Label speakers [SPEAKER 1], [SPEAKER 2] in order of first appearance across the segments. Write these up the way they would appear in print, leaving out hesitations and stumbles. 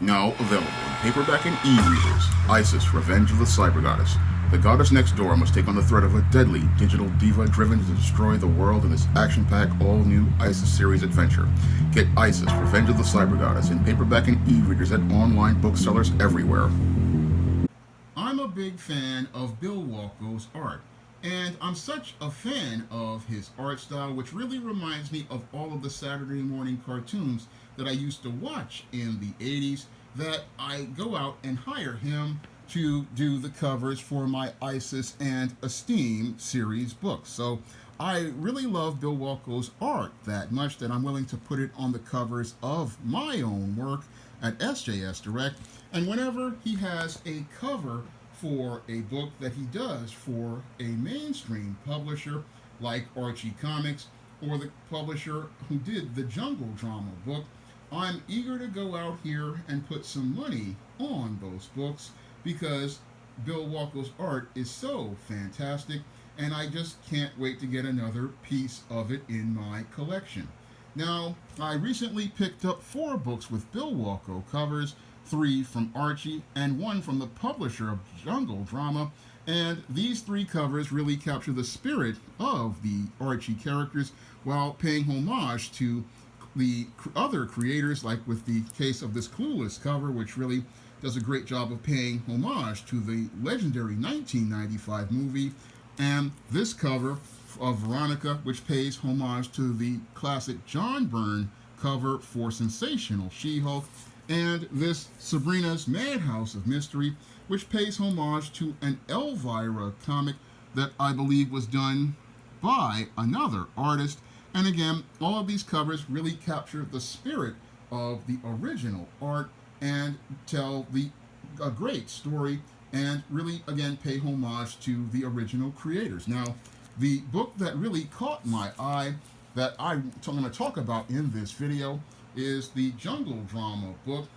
[SPEAKER 1] Now available in paperback and e-readers. Isis, Revenge of the Cyber Goddess. The goddess next door must take on the threat of a deadly digital diva driven to destroy the world in this action-packed, all-new Isis series adventure. Get Isis, Revenge of the Cyber Goddess in paperback and e-readers at online booksellers everywhere. I'm a big fan of Bill Walko's art, and I'm such a fan of his art style, which really reminds me of all of the Saturday morning cartoons that I used to watch in the 80s, that I go out and hire him to do the covers for my Isis and Esteem series books. So I really love Bill Walko's art that much that I'm willing to put it on the covers of my own work at SJS Direct. And whenever he has a cover for a book that he does for a mainstream publisher like Archie Comics or the publisher who did the Jungle Drama book, I'm eager to go out here and put some money on those books because Bill Walko's art is so fantastic, and I just can't wait to get another piece of it in my collection. Now, I recently picked up 4 books with Bill Walko covers, 3 from Archie and 1 from the publisher of Jungle Drama, and these 3 covers really capture the spirit of the Archie characters while paying homage to the other creators, like with the case of this Clueless cover, which really does a great job of paying homage to the legendary 1995 movie, and this cover of Veronica, which pays homage to the classic John Byrne cover for Sensational She-Hulk, and this Sabrina's Madhouse of Mystery, which pays homage to an Elvira comic that I believe was done by another artist. And again, all of these covers really capture the spirit of the original art and tell a great story and really, again, pay homage to the original creators. Now, the book that really caught my eye that I'm going to talk about in this video is the Jungle Drama book.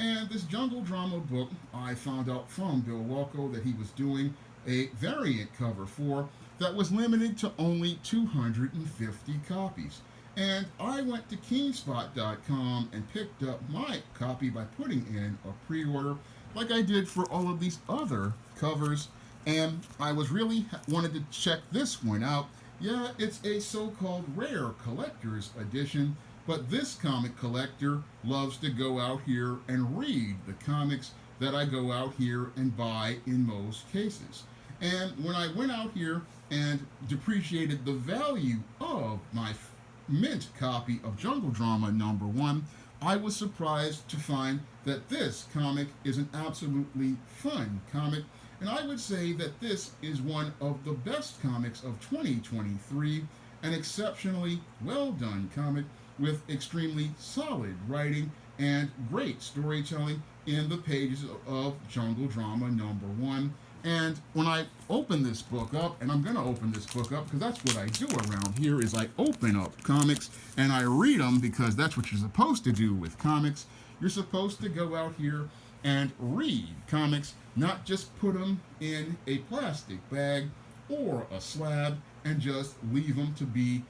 [SPEAKER 1] And this Jungle Drama book, I found out from Bill Walko that he was doing a variant cover for that was limited to only 250 copies. And I went to Keenspot.com and picked up my copy by putting in a pre-order like I did for all of these other covers. And I was really wanted to check this one out. Yeah, it's a so-called rare collector's edition, but this comic collector loves to go out here and read the comics that I go out here and buy in most cases. And when I went out here and depreciated the value of my mint copy of Jungle Drama #1, I was surprised to find that this comic is an absolutely fun comic, and I would say that this is one of the best comics of 2023, an exceptionally well done comic with extremely solid writing and great storytelling in the pages of Jungle Drama #1. And when I open this book up, and I'm going to open this book up because that's what I do around here, is I open up comics and I read them because that's what you're supposed to do with comics. You're supposed to go out here and read comics, not just put them in a plastic bag or a slab and just leave them to be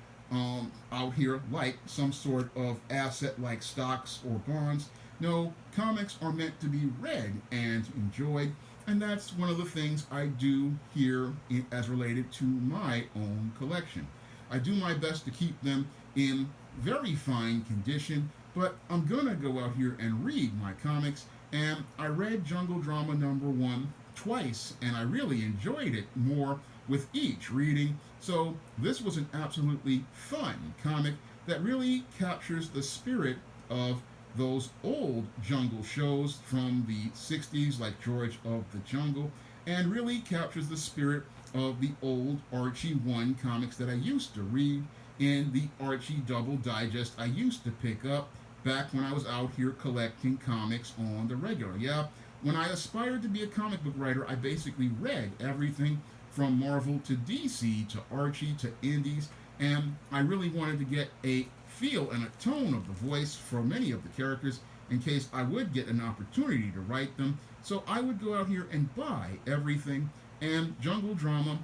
[SPEAKER 1] out here like some sort of asset like stocks or bonds. No, comics are meant to be read and enjoyed. And that's one of the things I do here as related to my own collection. I do my best to keep them in very fine condition, but I'm gonna go out here and read my comics. And I read Jungle Drama #1 twice, and I really enjoyed it more with each reading. So this was an absolutely fun comic that really captures the spirit of those old jungle shows from the 60s like George of the Jungle, and really captures the spirit of the old Archie 1 comics that I used to read in the Archie Double Digest I used to pick up back when I was out here collecting comics on the regular. Yeah, when I aspired to be a comic book writer, I basically read everything from Marvel to DC to Archie to Indies, and I really wanted to get a feel and a tone of the voice for many of the characters in case I would get an opportunity to write them. So I would go out here and buy everything, and Jungle Drama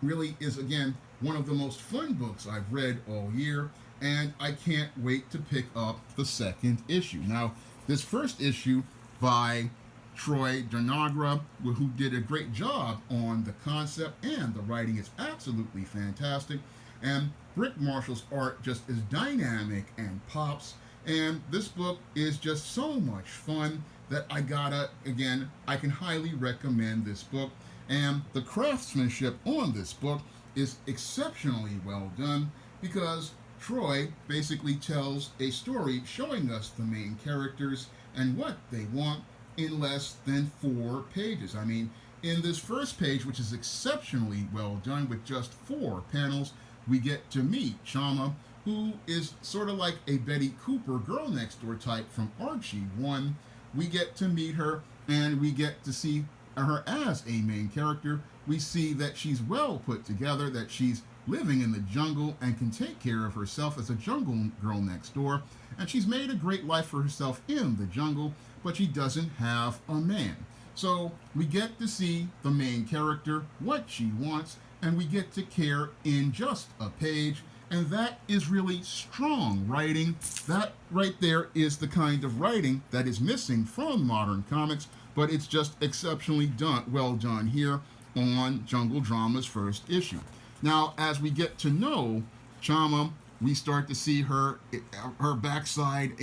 [SPEAKER 1] really is, again, one of the most fun books I've read all year, and I can't wait to pick up the second issue. Now, this first issue by Troy Janagra, who did a great job on the concept, and the writing is absolutely fantastic. And Rick Marshall's art just is dynamic and pops. And this book is just so much fun that I can highly recommend this book. And the craftsmanship on this book is exceptionally well done, because Troy basically tells a story showing us the main characters and what they want in less than 4 pages. I mean, in this first page, which is exceptionally well done with just 4 panels, we get to meet Chama, who is sort of like a Betty Cooper girl next door type from Archie 1. We get to meet her, and we get to see her as a main character. We see that she's well put together, that she's living in the jungle and can take care of herself as a jungle girl next door, and she's made a great life for herself in the jungle, but she doesn't have a man. So we get to see the main character, what she wants, and we get to care in just a page. And that is really strong writing. That right there is the kind of writing that is missing from modern comics, but it's just exceptionally well done here on Jungle Drama's first issue. Now, as we get to know Chama, we start to see her backside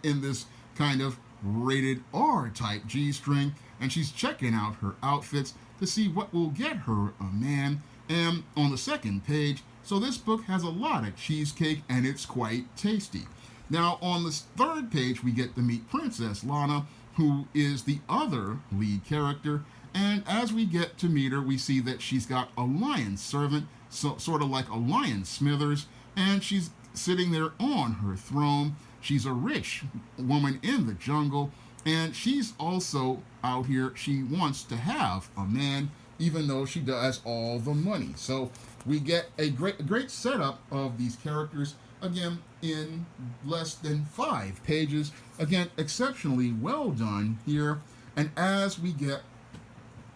[SPEAKER 1] in this kind of rated R type G-string, and she's checking out her outfits to see what will get her a man. And on the second page, so this book has a lot of cheesecake, and it's quite tasty. Now, on the third page, we get to meet Princess Lana, who is the other lead character. And as we get to meet her, we see that she's got a lion servant, sort of like a Lion Smithers, and she's sitting there on her throne. She's a rich woman in the jungle, and she's also out here. She wants to have a man, even though she does all the money. So we get a great setup of these characters, again, in less than 5 pages. Again, exceptionally well done here. And as we get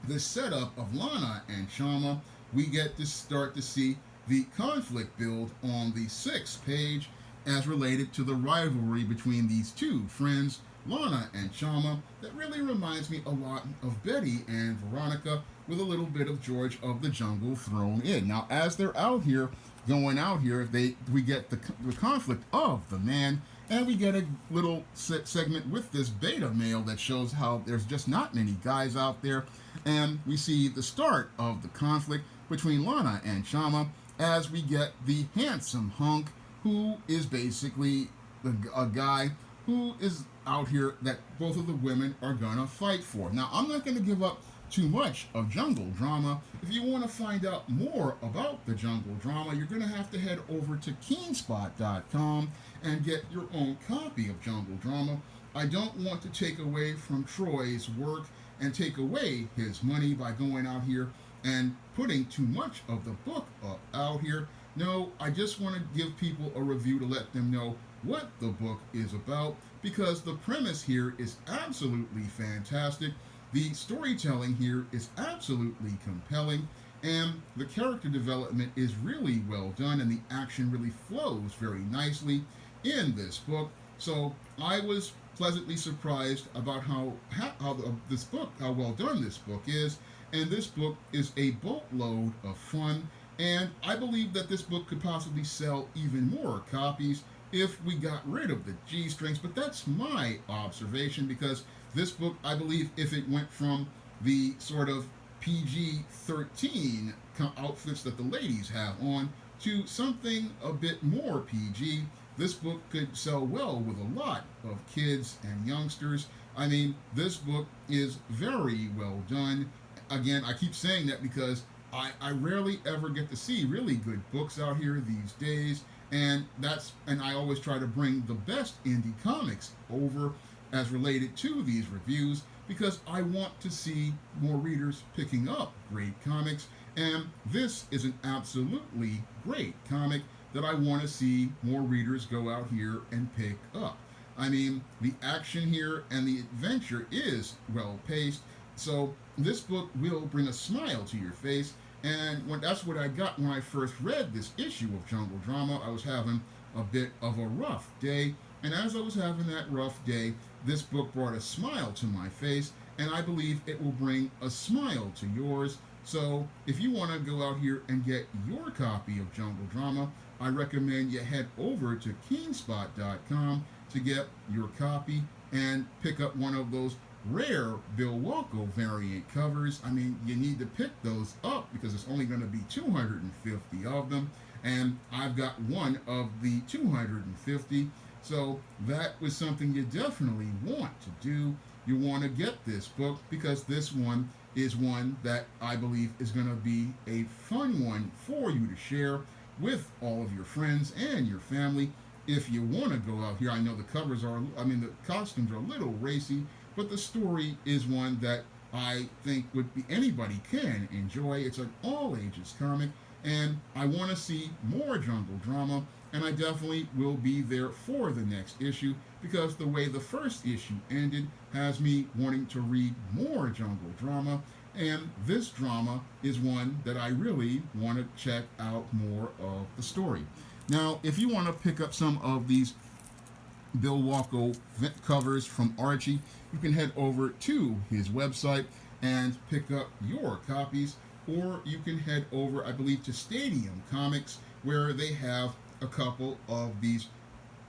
[SPEAKER 1] the setup of Lana and Chama, we get to start to see the conflict build on the 6th page as related to the rivalry between these two friends, Lana and Chama, that really reminds me a lot of Betty and Veronica, with a little bit of George of the Jungle thrown in. Now, as they're going out here, we get the conflict of the man, and we get a little segment with this beta male that shows how there's just not many guys out there, and we see the start of the conflict between Lana and Chama as we get the handsome hunk, who is basically a guy who is out here that both of the women are gonna fight for. Now, I'm not gonna give up too much of Jungle Drama. If you want to find out more about the Jungle Drama, you're going to have to head over to Keenspot.com and get your own copy of Jungle Drama. I don't want to take away from Troy's work and take away his money by going out here and putting too much of the book up out here. No, I just want to give people a review to let them know what the book is about, because the premise here is absolutely fantastic. The storytelling here is absolutely compelling, and the character development is really well done, and the action really flows very nicely in this book. So I was pleasantly surprised about how well done this book is, and this book is a boatload of fun, and I believe that this book could possibly sell even more copies if we got rid of the G-strings, but that's my observation, because this book, I believe, if it went from the sort of PG-13 outfits that the ladies have on to something a bit more PG, this book could sell well with a lot of kids and youngsters. I mean, this book is very well done. Again, I keep saying that because I rarely ever get to see really good books out here these days, and I always try to bring the best indie comics over as related to these reviews, because I want to see more readers picking up great comics, and this is an absolutely great comic that I want to see more readers go out here and pick up. I mean, the action here and the adventure is well paced, so this book will bring a smile to your face. And that's what I got when I first read this issue of Jungle Drama. I was having a bit of a rough day, and as I was having that rough day, this book brought a smile to my face, and I believe it will bring a smile to yours. So if you want to go out here and get your copy of Jungle Drama, I recommend you head over to Keenspot.com to get your copy and pick up one of those rare Bill Walko variant covers. I mean, you need to pick those up because it's only going to be 250 of them, and I've got one of the 250. So that was something you definitely want to do. You want to get this book because this one is one that I believe is going to be a fun one for you to share with all of your friends and your family. If you want to go out here, I know the costumes are a little racy, but the story is one that I think anybody can enjoy. It's an all ages comic, and I want to see more Jungle Drama, and I definitely will be there for the next issue because the way the first issue ended has me wanting to read more Jungle Drama, and this drama is one that I really want to check out more of the story. Now, if you want to pick up some of these Bill Walko covers from Archie, you can head over to his website and pick up your copies, or you can head over, I believe, to Stadium Comics, where they have a couple of these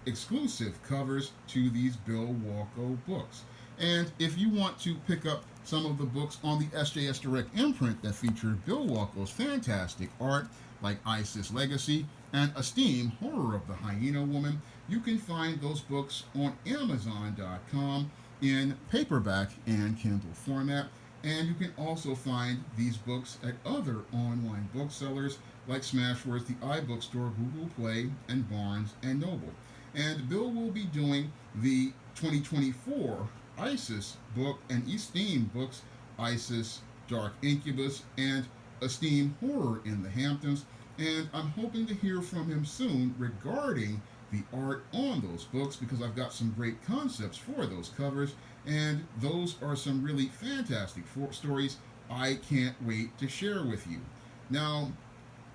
[SPEAKER 1] exclusive covers to these Bill Walko books. And if you want to pick up some of the books on the SJS Direct imprint that feature Bill Walko's fantastic art, like Isis Legacy and Esteem, Horror of the Hyena Woman, you can find those books on Amazon.com in paperback and Kindle format. And you can also find these books at other online booksellers like Smashwords, the iBookstore, Google Play, and Barnes & Noble. And Bill will be doing the 2024 Isis book and Esteem books, Isis, Dark Incubus, and Esteem, Horror in the Hamptons. And I'm hoping to hear from him soon regarding the art on those books because I've got some great concepts for those covers, and those are some really fantastic stories I can't wait to share with you. Now,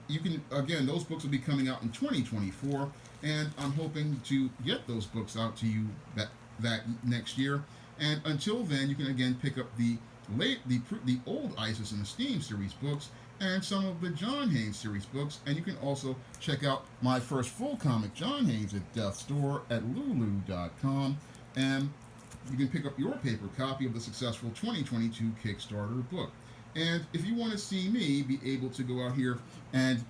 [SPEAKER 1] those books will be coming out in 2024, and I'm hoping to get those books out to you that next year. And until then, you can again pick up the old Isis and Esteem series books and some of the John Haynes series books, and you can also check out my first full comic, John Haynes at Death's Door, at Lulu.com, and you can pick up your paper copy of the successful 2022 Kickstarter book. And if you want to see me be able to go out here and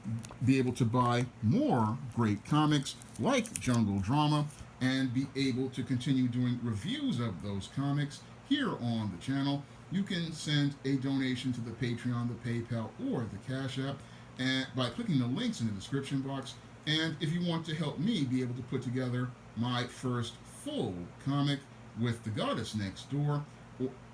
[SPEAKER 1] be able to buy more great comics like Jungle Drama and be able to continue doing reviews of those comics here on the channel, you can send a donation to the Patreon, the PayPal, or the Cash App and by clicking the links in the description box. And if you want to help me be able to put together my first full comic with The Goddess Next Door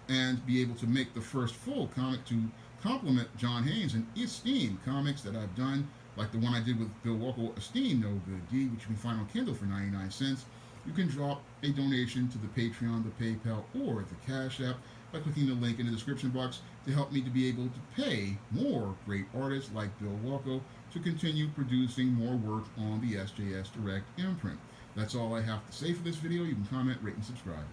[SPEAKER 1] and be able to make the first full comic to complement John Haynes and Esteem comics that I've done, like the one I did with Bill Walko, Esteem No Good Deed, which you can find on Kindle for 99 cents, you can drop a donation to the Patreon, the PayPal, or the Cash App by clicking the link in the description box to help me to be able to pay more great artists like Bill Walko to continue producing more work on the SJS Direct imprint. That's all I have to say for this video. You can comment, rate, and subscribe.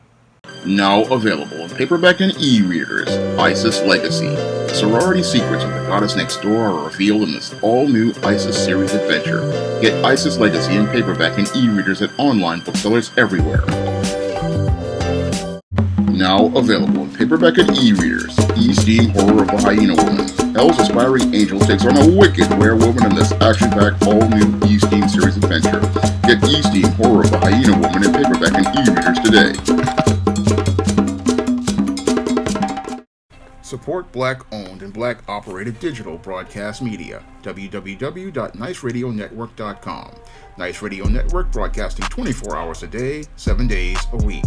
[SPEAKER 2] Now available in paperback and e-readers, Isis Legacy. The sorority secrets of the Goddess Next Door are revealed in this all-new Isis series adventure. Get Isis Legacy in paperback and e-readers at online booksellers everywhere. Now available in paperback and e-readers, Esteem, Horror of the Hyena Woman. Hell's aspiring angel takes on a wicked werewolf in this action-packed all-new Esteem series adventure. Get Esteem, Horror of the Hyena Woman in paperback and e-readers today.
[SPEAKER 1] Support Black-owned and Black-operated digital broadcast media. www.niceradionetwork.com. Nice Radio Network, broadcasting 24 hours a day, 7 days a week.